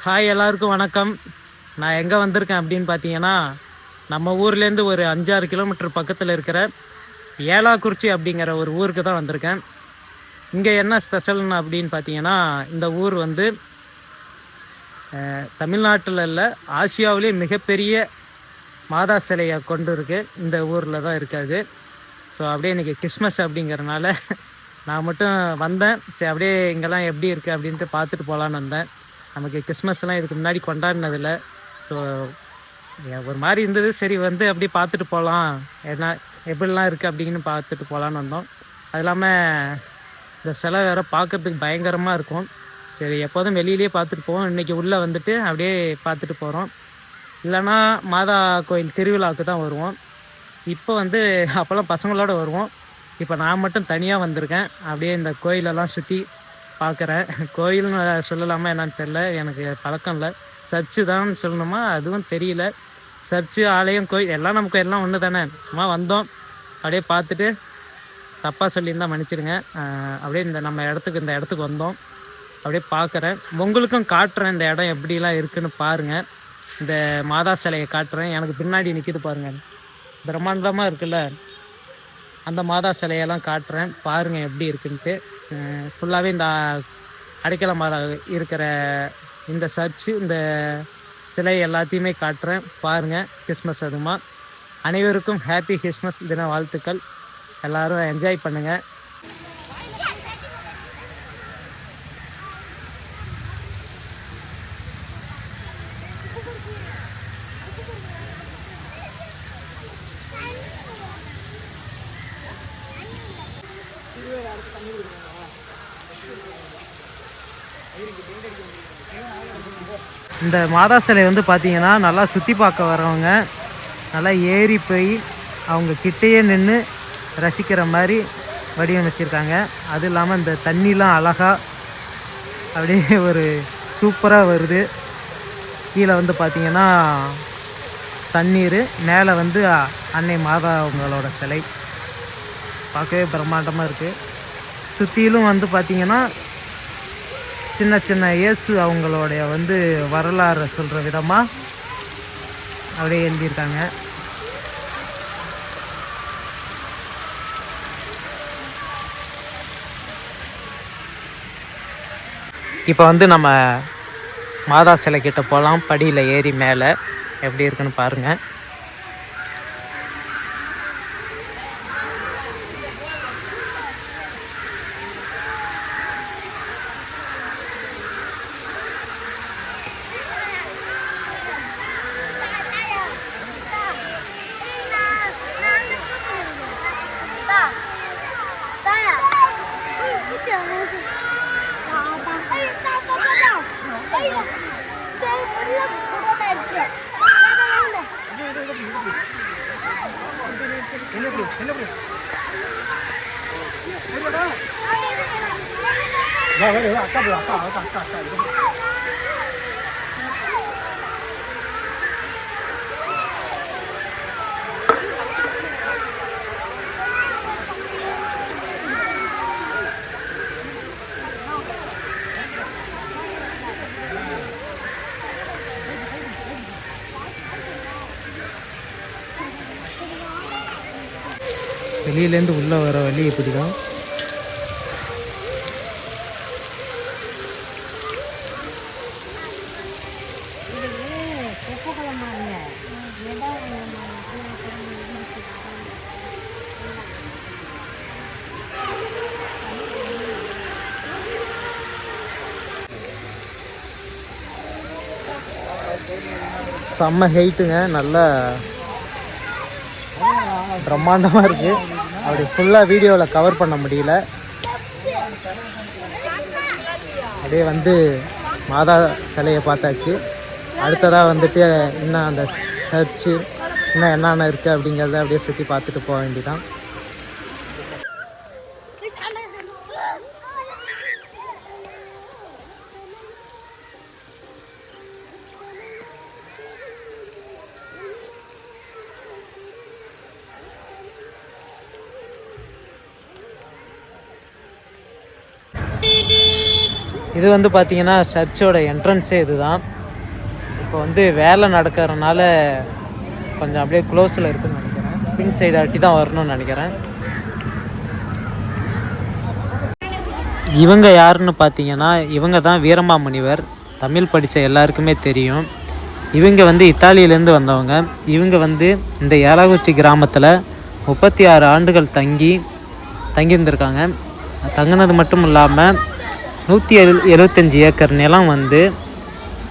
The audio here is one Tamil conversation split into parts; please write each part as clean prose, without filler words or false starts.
ஹாய் எல்லாருக்கும் வணக்கம். நான் எங்கே வந்திருக்கேன் அப்படின்னு பார்த்தீங்கன்னா, நம்ம ஊர்லேருந்து ஒரு 5-6 கிலோமீட்டர் பக்கத்தில் இருக்கிற ஏலாக்குறிச்சி அப்படிங்கிற ஒரு ஊருக்கு தான் வந்திருக்கேன். இங்கே என்ன ஸ்பெஷல்னு அப்படின்னு பார்த்தீங்கன்னா, இந்த ஊர் வந்து தமிழ்நாட்டில் இல்லை, ஆசியாவிலே மிகப்பெரிய மாதா சிலையை கொண்டு இருக்கு. இந்த ஊரில் தான் இருக்காது. ஸோ அப்படியே இன்றைக்கி கிறிஸ்மஸ் அப்படிங்கிறனால நான் மட்டும் வந்தேன். சரி அப்படியே இங்கெல்லாம் எப்படி இருக்குது அப்படின்ட்டு பார்த்துட்டு போகலான்னு வந்தேன். நமக்கு கிறிஸ்மஸ்லாம் இதுக்கு முன்னாடி கொண்டாடினதில்லை. ஸோ ஒரு மாதிரி இருந்தது. சரி வந்து அப்படியே பார்த்துட்டு போகலாம், என்ன எப்படிலாம் இருக்குது அப்படின்னு பார்த்துட்டு போகலான்னு வந்தோம். அது இல்லாமல் இந்த சிலை வேறு பார்க்குறதுக்கு பயங்கரமாக இருக்கும். சரி எப்போதும் வெளியிலே பார்த்துட்டு போவோம், இன்றைக்கி உள்ளே வந்துட்டு அப்படியே பார்த்துட்டு போகிறோம். இல்லைன்னா மாதா கோயில் திருவிழாவுக்கு தான் வருவோம். இப்போ வந்து அப்போல்லாம் பசங்களோடு வருவோம். இப்போ நான் மட்டும் தனியாக வந்திருக்கேன். அப்படியே இந்த கோயிலெல்லாம் சுற்றி பார்க்குறேன். கோயில்னு சொல்லலாமா என்னன்னு தெரில, எனக்கு பழக்கம் இல்லை. சர்ச்சு தான் சொல்லணுமா அதுவும் தெரியல. சர்ச்சு, ஆலயம், கோயில் எல்லாம் நமக்கு எல்லாம் ஒன்று தானே. சும்மா வந்தோம், அப்படியே பார்த்துட்டு தப்பாக சொல்லியிருந்தால் மன்னிச்சிடுங்க. அப்படியே இந்த இடத்துக்கு வந்தோம், அப்படியே பார்க்குறேன். உங்களுக்கும் காட்டுறேன் இந்த இடம் எப்படிலாம் இருக்குதுன்னு பாருங்கள். இந்த மாதா சிலையை காட்டுறேன். எனக்கு பின்னாடி நிற்கிது பாருங்கள், பிரம்மாண்டமாக இருக்குல்ல, அந்த மாதா சிலையெல்லாம் காட்டுறேன். பாருங்கள் எப்படி இருக்குன்ட்டு. ஃபுல்லாகவே இந்த அடைக்கல மாதா இருக்கிற இந்த சர்ச்சு, இந்த சிலை எல்லாத்தையுமே காட்டுறேன். பாருங்கள். கிறிஸ்மஸ் அதுமா அனைவருக்கும் ஹாப்பி கிறிஸ்மஸ் தின வாழ்த்துக்கள். எல்லோரும் என்ஜாய் பண்ணுங்கள். இந்த மாதா சிலை வந்து பார்த்தீங்கன்னா நல்லா சுற்றி பார்க்க வரவங்க நல்லா ஏறி போய் அவங்க கிட்டேயே நின்று ரசிக்கிற மாதிரி வடிவமைச்சிருக்காங்க. அது இல்லாமல் இந்த தண்ணிலாம் அழகாக அப்படியே ஒரு சூப்பராக வருது. கீழே வந்து பார்த்திங்கன்னா தண்ணீர், மேலே வந்து அன்னை மாதா அவங்களோட சிலை பார்க்கவே பிரம்மாண்டமாக இருக்குது. சுற்றிலும் வந்து பார்த்திங்கன்னா சின்ன சின்ன இயேசு அவங்களுடைய வந்து வரலாறு சொல்கிற விதமாக அப்படியே எழுதியிருக்காங்க. இப்போ வந்து நம்ம மாதா சிலை கிட்ட போகலாம். படியில் ஏறி மேலே எப்படி இருக்குன்னு பாருங்கள். வெளியிலேருந்து உள்ளே வர வழி இப்படி தான். செம்ம ஹைட்டுங்க, நல்லா பிரம்மாண்டமாக இருக்குது. அப்படி ஃபுல்லாக வீடியோவில் கவர் பண்ண முடியல. அப்படியே வந்து மாதா சிலையை பார்த்தாச்சு. அடுத்ததாக வந்துட்டு இன்னும் அந்த சர்ச்சு இன்னும் என்னென்ன இருக்குது அப்படிங்கிறத அப்படியே சுற்றி பார்த்துட்டு போக வேண்டியதான். இது வந்து பார்த்திங்கன்னா சர்ச்சோட என்ட்ரன்ஸே இது தான். இப்போ வந்து வேலை நடக்கிறதுனால கொஞ்சம் அப்படியே க்ளோஸில் இருக்குதுன்னு நினைக்கிறேன். பின் சைடு ஆட்டி தான் வரணும்னு நினைக்கிறேன். இவங்க யாருன்னு பார்த்தீங்கன்னா இவங்க தான் வீரமாமுனிவர். தமிழ் படித்த எல்லாருக்குமே தெரியும். இவங்க வந்து இத்தாலியிலேருந்து வந்தவங்க. இவங்க வந்து இந்த ஏலாக்குச்சி கிராமத்தில் 36 ஆண்டுகள் தங்கியிருந்திருக்காங்க. தங்கினது மட்டும் இல்லாமல் 175 ஏக்கர் நிலம் வந்து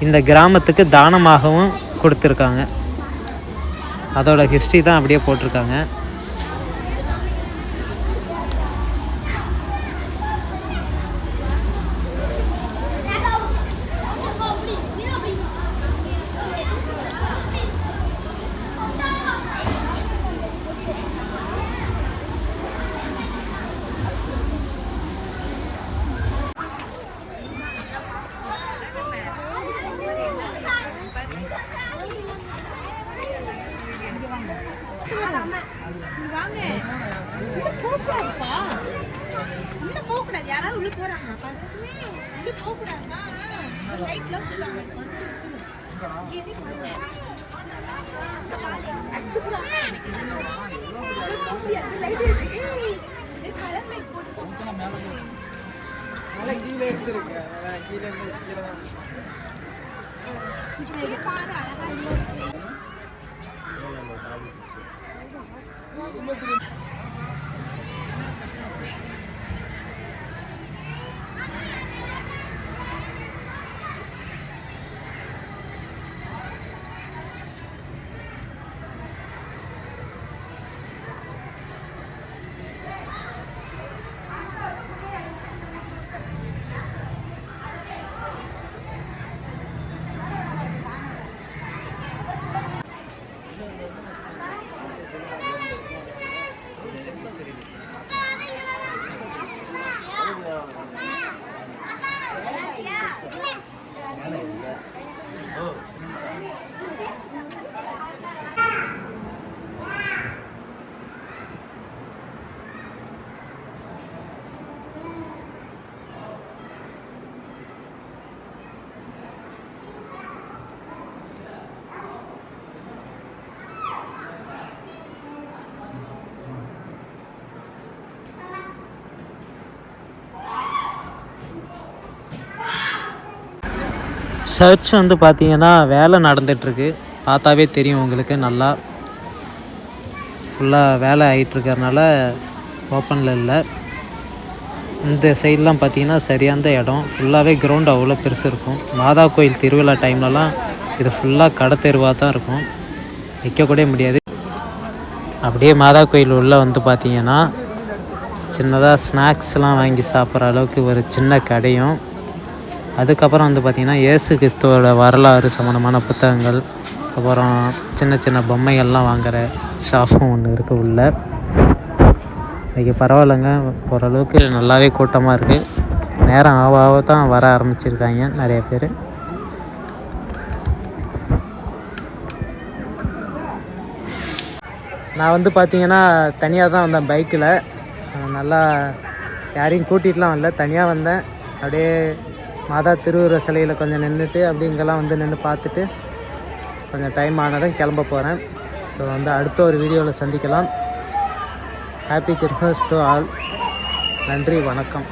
இந்த கிராமத்துக்கு தானமாகவும் கொடுத்துருக்காங்க. அதோட ஹிஸ்ட்ரி தான் அப்படியே போட்டிருக்காங்க. சர்ச் வந்து பார்த்திங்கன்னா வேலை நடந்துகிட்ருக்கு. பார்த்தாவே தெரியும் உங்களுக்கு. நல்லா ஃபுல்லாக வேலை ஆகிட்டுருக்கறனால ஓப்பனில் இல்லை. இந்த சைட்லாம் பார்த்திங்கன்னா சரியான இடம். ஃபுல்லாகவே கிரவுண்ட் அவ்வளோ பெருசு இருக்கும். மாதா கோயில் திருவிழா டைம்லலாம் இது ஃபுல்லாக கடை தெருவாக தான் இருக்கும். நிற்கக்கூட முடியாது. அப்படியே மாதா கோயில் உள்ளே வந்து பார்த்திங்கன்னா சின்னதாக ஸ்நாக்ஸ்லாம் வாங்கி சாப்பிட்ற அளவுக்கு ஒரு சின்ன கடையும், அதுக்கப்புறம் வந்து பார்த்திங்கன்னா இயேசு கிறிஸ்துவோட வரலாறு சம்மந்தமான புத்தகங்கள், அப்புறம் சின்ன சின்ன பொம்மைகள்லாம் வாங்குகிற ஷாப்பும் ஒன்று இருக்குது உள்ள. இன்றைக்கி பரவாயில்லைங்க, ஓரளவுக்கு நல்லாவே கூட்டமாக இருக்குது. நேரம் ஆக தான் வர ஆரம்பிச்சிருக்காங்க நிறைய பேர். நான் வந்து பார்த்திங்கன்னா தனியாக தான் வந்தேன் பைக்கில். நல்லா யாரையும் கூட்டிகிட்டுலாம் வரல, தனியாக வந்தேன். அப்படியே மாதா திருவுருவ சிலையில் கொஞ்சம் நின்றுட்டு அப்படி இங்கெல்லாம் வந்து நின்று பார்த்துட்டு கொஞ்சம் டைம் ஆனதும் கிளம்ப போகிறேன். ஸோ வந்து அடுத்த ஒரு வீடியோவில் சந்திக்கலாம். Happy Christmas to all. நன்றி, வணக்கம்.